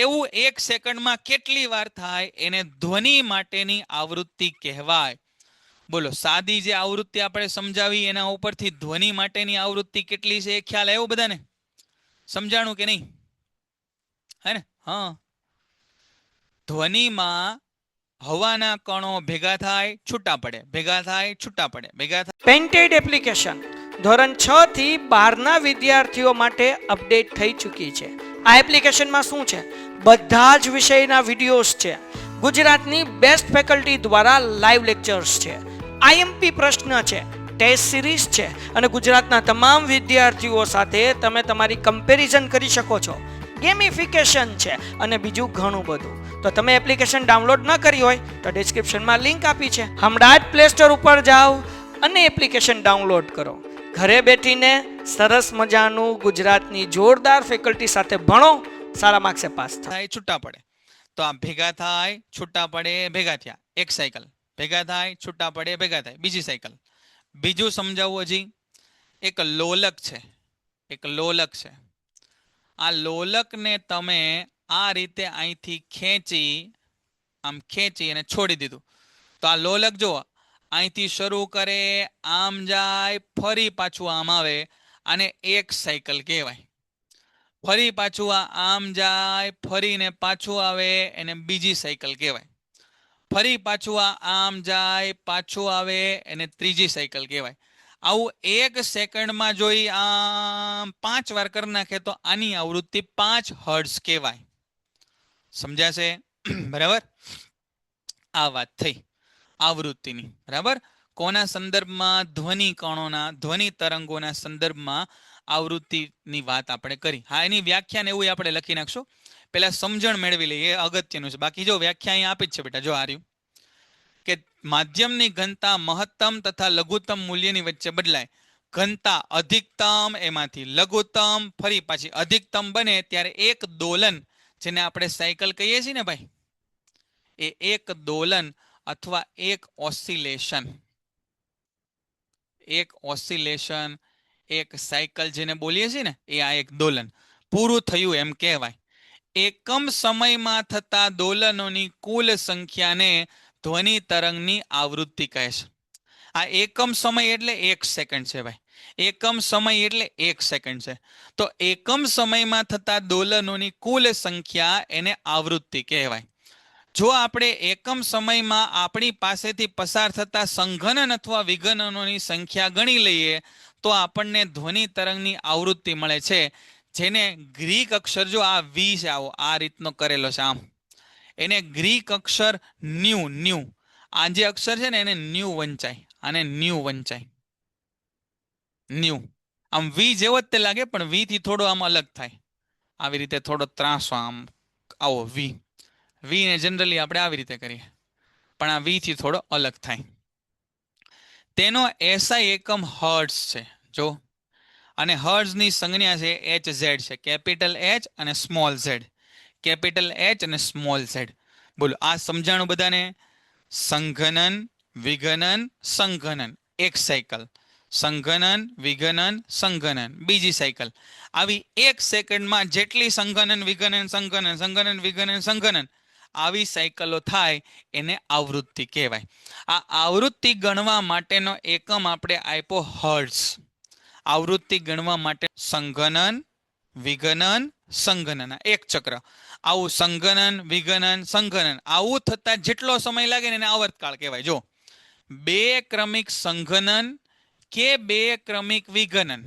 એવું 1 સેકન્ડમાં કેટલી વાર થાય એને ધ્વનિ માટેની આવૃત્તિ કહેવાય. બોલો, સાદી જે આવૃત્તિ આપણે સમજાવી એના ઉપરથી ધ્વનિ માટેની આવૃત્તિ કેટલી છે એ ખ્યાલ આવ્યો બધાને? સમજાણું કે નહીં? હે ને? હા. ધ્વનિમાં હવાના કણો ભેગા થાય, છૂટા પડે, ભેગા થાય, છૂટા પડે, ભેગા થાય. પેન્ટેડ એપ્લિકેશન ધોરણ 6 થી 12ના વિદ્યાર્થીઓ માટે અપડેટ થઈ ચૂકી છે. આ એપ્લિકેશનમાં શું છે? બધા જ વિષયના વિડીયોઝ છે. ગુજરાતની બેસ્ટ ફેકલ્ટી દ્વારા લાઈવ લેક્ચર્સ છે, આઈએમપી પ્રશ્ન છે, ટેસ્ટ સિરીઝ છે અને ગુજરાતના તમામ વિદ્યાર્થીઓ સાથે તમે તમારી કમ્પેરિઝન કરી શકો છો. ગેમિફિકેશન છે અને બીજું ઘણું બધું. તો તમે એપ્લિકેશન ડાઉનલોડ ન કરી હોય તો ડિસ્ક્રિપ્શનમાં લિંક આપી છે. હમણાં જ પ્લે સ્ટોર ઉપર જાઓ અને એપ્લિકેશન ડાઉનલોડ કરો. ઘરે બેઠીને સરસ મજાનું ગુજરાતની જોરદાર ફેકલ્ટી સાથે ભણો, સારા માર્ક્સે પાસ થાઓ. થાય છૂટા પડે તો આ ભેગા થાય છૂટા પડે ભેગા થયા એક સાયકલ, ભેગા થાય છૂટા પડે ભેગા થાય બીજી સાયકલ. બીજું સમજાવવું હજી, એક લોલક છે, એક લોલક છે. આ લોલકને તમે આ રીતે અહીંથી ખેંચી આમ ખેંચી અને છોડી દીધું તો આ લોલક જુઓ અહીંથી શરૂ કરે, આમ જાય, ફરી પાછું આમ આવે, અને એક સાયકલ કહેવાય. ફરી પાછું આમ જાય, ફરીને પાછું આવે, એને બીજી સાયકલ કહેવાય. ફરી પાછું આમ જાય, પાછું આવે, એને ત્રીજી સાયકલ કહેવાય. આવું 1 સેકન્ડમાં જોઈ આમ 5 વાર કરી નાખે તો આની આવૃત્તિ 5 હર્ટ્ઝ કહેવાય. સમજાશે? બરાબર, આ વાત થઈ આવૃત્તિની. બરાબર, કોના સંદર્ભમાં? ધ્વનિ કણોના, ધ્વનિ તરંગોના સંદર્ભમાં આવૃત્તિની વાત આપણે કરી. હા, એની વ્યાખ્યાને એવું આપણે લખી નાખશું. પેલા સમજણ મેળવી લઈએ, એ અગત્યનું છે. બાકી જો વ્યાખ્યા અહીં આપી જ છે બેટા, જો આ રહ્યું કે માધ્યમની ઘનતા મહત્તમ તથા લઘુત્તમ મૂલ્યની વચ્ચે બદલાય. ઘનતા અધિકતમ, એમાંથી લઘુત્તમ, ફરી પાછી અધિકતમ બને ત્યારે એક દોલન, જેને આપણે સાયકલ કહીએ છીએ ને ભાઈ, એ એક દોલન અથવા એક ઓસિલેશન, એક ઓસિલેશન, એક સાયકલ જેને બોલીએ છીએ ને, એ આ એક દોલન પૂરું થયું એમ કહેવાય. એકમ સમયમાં થતા દોલનોની કુલ સંખ્યાને ધ્વનિ તરંગની આવૃત્તિ કહે છે. આ એકમ સમય એટલે 1 સેકન્ડ છે ભાઈ, એકમ સમય એટલે 1 સેકન્ડ છે. તો એકમ સમયમાં થતા દોલનોની કુલ સંખ્યા એને આવૃત્તિ કહેવાય. જો આપણે એકમ સમયમાં આપણી પાસેથી પસાર થતા સંઘનન અથવા વિઘનનોની સંખ્યા ગણી લઈએ તો આપણને ધ્વનિ તરંગની આવૃત્તિ મળે છે, જેને ગ્રીક અક્ષર, જો આ વી છે, આવો આ રીતનો કરેલો છે આમ, એને ગ્રીક અક્ષર ન્યુ, આ જે અક્ષર છે ને એને ન્યુ વંચાય, અને ન્યુ વંચાય, ન્યુ. આમ વી જેવો જ તે લાગે પણ વી થી થોડો આમ અલગ થાય, આવી રીતે થોડો ત્રાસો આમ, આવો વી. વી ને જનરલી આપણે આવી રીતે કરીએ, પણ આ વી થી થોડો અલગ થાય. તેનો એસઆઈ એકમ હર્ટ્ઝ છે જો, અને હર્ટ્ઝની સંજ્ઞા છે HZ છે, કેપિટલ H અને સ્મોલ Z, કેપિટલ H અને સ્મોલ Z. બોલો, આ સમજાણું બધાને? સંઘનન, વિઘનન, સંઘનન, એક સાયકલ, સંઘનન, વિઘનન, સંઘનન, બીજી સાયકલ. આવી 1 સેકન્ડમાં જેટલી સંઘનન, વિઘનન, સંઘનન, સંઘનન, વિઘનન, સંઘનન આવી સાયકલો થાય એને આવૃત્તિ કહેવાય. આ આવૃત્તિ ગણવા માટેનો એકમ આપણે આપ્યો હર્ટ્ઝ. આવૃત્તિ ગણવા માટે સંઘનન, વિઘનન, સંઘનન, એક ચક્ર. આવું સંઘનન, વિઘનન, સંઘનન આવું થતા જેટલો સમય લાગે ને એને આવર્તકાળ કહેવાય. જો 2 ક્રમિક સંઘનન કે 2 ક્રમિક વિઘનન,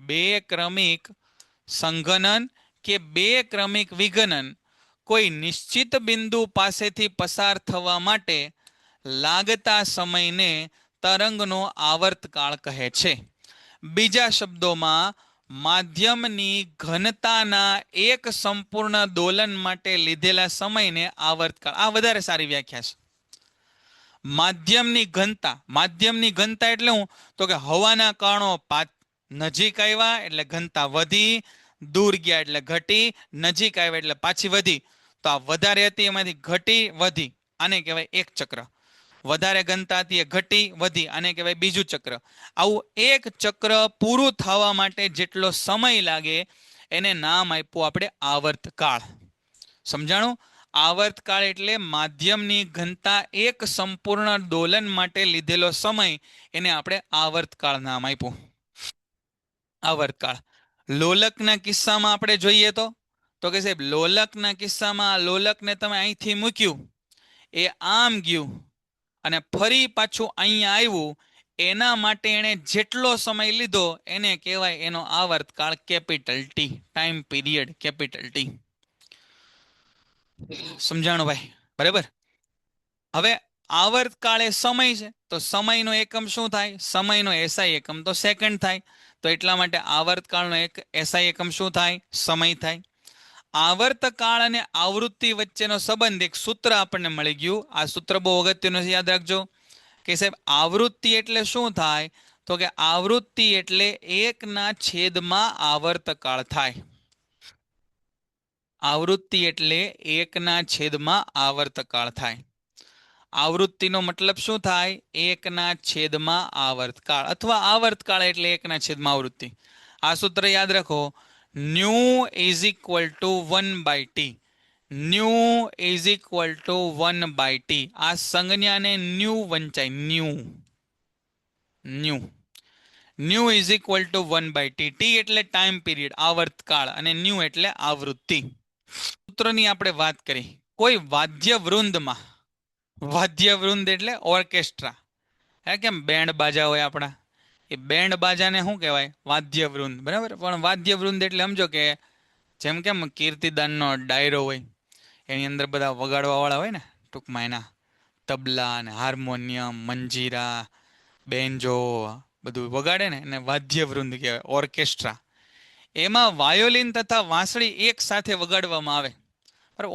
2 ક્રમિક સંઘનન કે 2 ક્રમિક વિઘનન કોઈ નિશ્ચિત બિંદુ પાસેથી પસાર થવા માટે લાગતા સમયને તરંગનો આવર્તકાળ કહે છે. બીજા શબ્દોમાં, માધ્યમની ઘનતાના એક સંપૂર્ણ દોલન માટે લીધેલા સમયને આવર્તકાળ. આ વધારે સારી વ્યાખ્યા છે. માધ્યમની ઘનતા, માધ્યમની ઘનતા એટલે હું તો કે હવાના કણો નજીક આવ્યા એટલે ઘનતા વધી, દૂર ગયા એટલે ઘટી, નજીક આવ્યા એટલે પાછી વધી. તો આ વધારે હતી એમાંથી ઘટી વધી, આને કહેવાય એક ચક્ર. વધારે ઘનતા હતી એ ઘટી વધી, આને કહેવાય બીજું ચક્ર. આવું એક ચક્ર પૂરું થવા માટે જેટલો સમય લાગે એને નામ આપ્યું આપણે આવર્તકાળ. સમજાણું? આવર્તકાળ એટલે માધ્યમની ઘનતા એક સંપૂર્ણ દોલન માટે લીધેલો સમય, એને આપણે આવર્તકાળ નામ આપ્યું. આવર્તકાળ. લોલકના કિસ્સામાં આપણે જોઈએ તો કે સાહેબ લોલકના કિસ્સામાં લોલકને તમે અહીંથી મૂક્યું, એ આમ ગયું અને ફરી પાછું અહીંયા આવ્યું, એના માટે એને જેટલો સમય લીધો એને કહેવાય એનો આવર્તકાળ capital T, time period capital T. સમજાણું ભાઈ? બરાબર. હવે આવર્તકાળ એ સમય છે, તો સમયનો એકમ શું થાય? સમયનો એસઆઈ એકમ તો સેકન્ડ થાય. તો એટલા માટે આવર્તકાળનો એક એસઆઈ એકમ શું થાય? સમય થાય. આવર્તકાળ અને આવૃત્તિ વચ્ચેનો સંબંધ, એક સૂત્ર આપણને મળી ગયું. આ સૂત્ર બહુ અગત્યનું છે, યાદ રાખજો કે સાહેબ આવૃત્તિ એટલે શું થાય? તો તો કે આવૃત્તિ એટલે 1/માં આવર્તકાળ થાય. આવૃત્તિ એટલે 1/માં આવર્તકાળ થાય. આવૃત્તિનો મતલબ શું થાય? 1/માં આવર્તકાળ અથવા આવર્તકાળ એટલે 1/માં આવૃત્તિ. આ સૂત્ર યાદ રાખો. New is equal to 1/t. New is equal to 1/t. આ સંજ્ઞાને ન્યુ વંચાય. New is equal to 1/t. T એટલે ટાઈમ પીરિયડ, આવર્તકાળ, અને ન્યુ એટલે આવૃત્તિ. સૂત્રની આપણે વાત કરી. કોઈ વાદ્ય વૃંદમાં, વાદ્ય વૃંદ એટલે ઓર્કેસ્ટ્રા, કેમ બેન્ડ બાજા હોય આપણા, એ બેન્ડ બાજાને શું કહેવાય? વાદ્ય વૃંદ. બરાબર. પણ વાદ્ય વૃંદ એટલે સમજો કે જેમ કેમ કીર્તિદાનનો ડાયરો હોય, એની અંદર બધા વગાડવા વાળા હોય ને, ટૂંકમાં એના તબલા અને હાર્મોનિયમ, મંજીરા, બેન્જો બધું વગાડે ને, એને વાદ્ય વૃંદ કહેવાય, ઓર્કેસ્ટ્રા. એમાં વાયોલિન તથા વાંસળી એક સાથે વગાડવામાં આવે.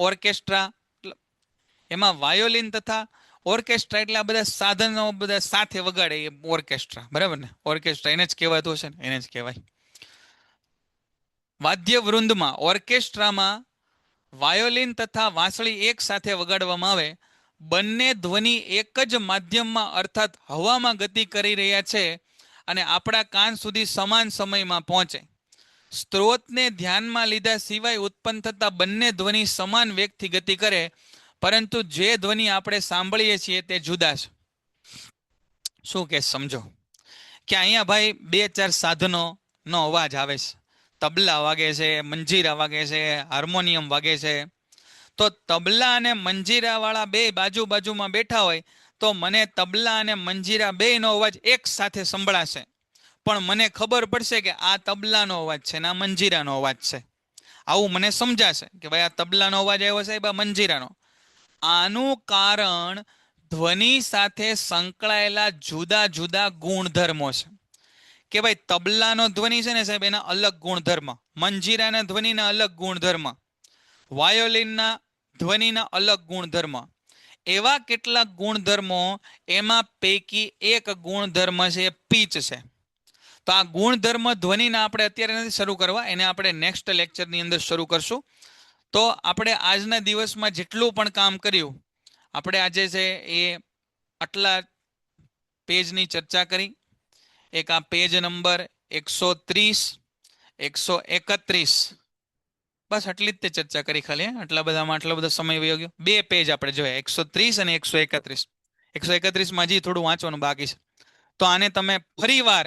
ઓર્કેસ્ટ્રા એમાં વાયોલિન તથા ઓર્કેસ્ટ્રા એટલે આ બધા સાધનો બધા સાથે વગાડે, એ ઓર્કેસ્ટ્રા. બરાબર ને? ઓર્કેસ્ટ્રા એને જ કહેવાતું હશે ને, એને જ કહેવાય. વાદ્ય વૃંદમાં, ઓર્કેસ્ટ્રામાં વાયોલિન તથા વાંસળી એક સાથે વગાડવામાં આવે. બંને ધ્વનિ એક જ માધ્યમમાં અર્થાત હવામાં ગતિ કરી રહ્યા છે અને આપણા કાન સુધી સમાન સમયમાં પહોંચે. સ્ત્રોતને ધ્યાનમાં લીધા સિવાય ઉત્પન્ન થતા બંને ધ્વનિ સમાન વેગથી ગતિ કરે, પરંતુ જે ધ્વનિ આપણે સાંભળીએ છીએ તે જુદા છે. શું કે સમજો કે અહીંયા ભાઈ 2-4 સાધનોનો અવાજ આવે છે. તબલા વાગે છે, મંજીરા વાગે છે, હાર્મોનિયમ વાગે છે. તો તબલા અને મંજીરા વાળા બે બાજુમાં બેઠા હોય તો મને તબલા અને મંજીરા બેયનો અવાજ એક સાથે સંભળાશે, પણ મને ખબર પડશે કે આ તબલાનો અવાજ છે ને આ મંજીરાનો અવાજ છે. આવું મને સમજાશે કે ભાઈ આ તબલાનો અવાજ આવ્યો સાહેબ, આ મંજીરાનો. આનું કારણ ધ્વનિ સાથે સંકળાયેલા જુદા જુદા ગુણધર્મો છે. કે ભાઈ તબલાનો ધ્વનિ છે ને સાહેબ, એના અલગ ગુણધર્મ, મંજીરાના ધ્વનિના અલગ ગુણધર્મ, વાયોલિનના ધ્વનિના અલગ ગુણધર્મ. એવા કેટલાક ગુણધર્મો, એમાં પૈકી એક ગુણધર્મ છે પીચ છે. તો આ ગુણધર્મ ધ્વનિના આપણે અત્યારે નથી શરૂ કરવા, એને આપણે નેક્સ્ટ લેક્ચરની અંદર શરૂ કરશું. તો આપણે આજના દિવસમાં જેટલું પણ કામ કર્યું, આપણે આજે છે એ આટલા પેજની ચર્ચા કરી. એક આ પેજ નંબર 130, 131, બસ આટલી જ તે ચર્ચા કરી ખાલી. આટલા બધામાં આટલો બધો સમય વયો ગયો. 2 પેજ આપણે જોયા, 130 અને 131. 131માં હજી થોડું વાંચવાનું બાકી છે. તો આને તમે ફરીવાર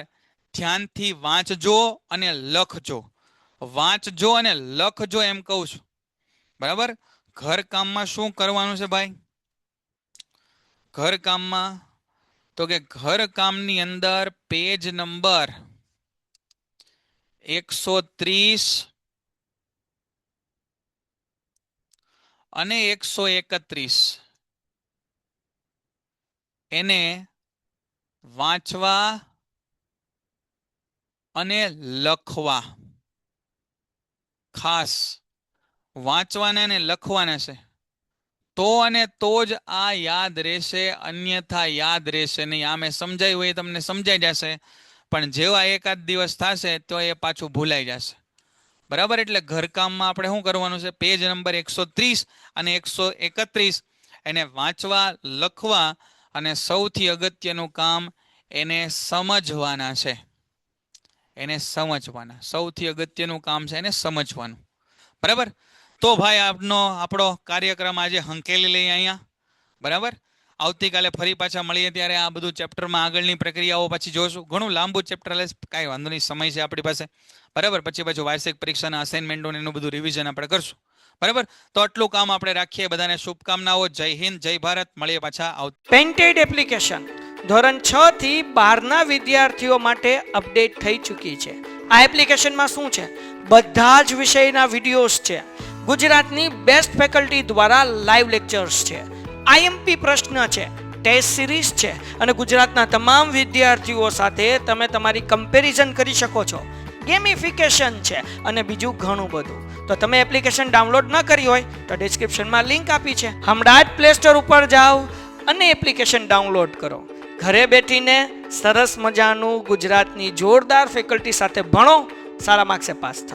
ધ્યાનથી વાંચજો અને લખજો. વાંચજો અને લખજો એમ કહું છું. બરાબર. ઘર કામમાં શું કરવાનું છે ભાઈ? ઘર કામમાં તો કે ઘર કામની અંદર પેજ નંબર 130 અને 131 એને વાંચવા અને લખવા. ખાસ વાંચવાના અને લખવાના છે. તો અને તો જ આ યાદ રહેશે, અન્યથા યાદ રહેશે નહીં. આ મેં સમજાયું હોય તમને સમજાઈ જશે, પણ જેવા એકાદ દિવસ થશે તો એ પાછું ભૂલાઈ જશે. બરાબર. એટલે ઘરકામમાં આપણે શું કરવાનું છે? પેજ નંબર 130 અને 131 એને વાંચવા, લખવા અને સૌથી અગત્યનું કામ એને સમજવાના છે. એને સમજવાના. સૌથી અગત્યનું કામ છે એને સમજવાનું. બરાબર. તો ભાઈ આપણો કાર્યક્રમ આજે હંકેલી લઈએ અહીંયા. બરાબર. આવતીકાલે ફરી પાછા મળીએ ત્યારે આ બધું ચેપ્ટરમાં આગળની પ્રક્રિયાઓ પછી જોશું. ઘણું લાંબુ ચેપ્ટર લે, કાંઈ વાંધો નહીં, સમય છે આપણી પાસે. બરાબર. પછી પાછું વાર્ષિક પરીક્ષાના અસાઇનમેન્ટો એનું બધું રિવિઝન આપણે કરશું. બરાબર. તો આટલું કામ આપણે રાખીએ. બધાને શુભકામનાઓ. જય હિન્દ, જય ભારત. મળીએ પાછા. પેઇન્ટેડ એપ્લિકેશન ધોરણ 6 થી 12ના વિદ્યાર્થીઓ માટે અપડેટ થઈ ચૂકી છે. આ એપ્લિકેશનમાં શું છે? બધા જ વિષયના વિડીયોઝ છે. ગુજરાતની બેસ્ટ ફેકલ્ટી દ્વારા લાઈવ લેક્ચર્સ છે. આઈએમપી પ્રશ્ન છે, ટેસ્ટ સિરીઝ છે અને ગુજરાતના તમામ વિદ્યાર્થીઓ સાથે તમે તમારી કમ્પેરિઝન કરી શકો છો. ગેમિફિકેશન છે અને બીજું ઘણું બધું. તો તમે એપ્લિકેશન ડાઉનલોડ ન કરી હોય તો ડિસ્ક્રિપ્શનમાં લિંક આપી છે. હમણાં જ પ્લે સ્ટોર ઉપર જાઓ અને એપ્લિકેશન ડાઉનલોડ કરો. ઘરે બેઠીને સરસ મજાનું ગુજરાતની જોરદાર ફેકલ્ટી સાથે ભણો, સારા માર્ક્સે પાસ થાઓ.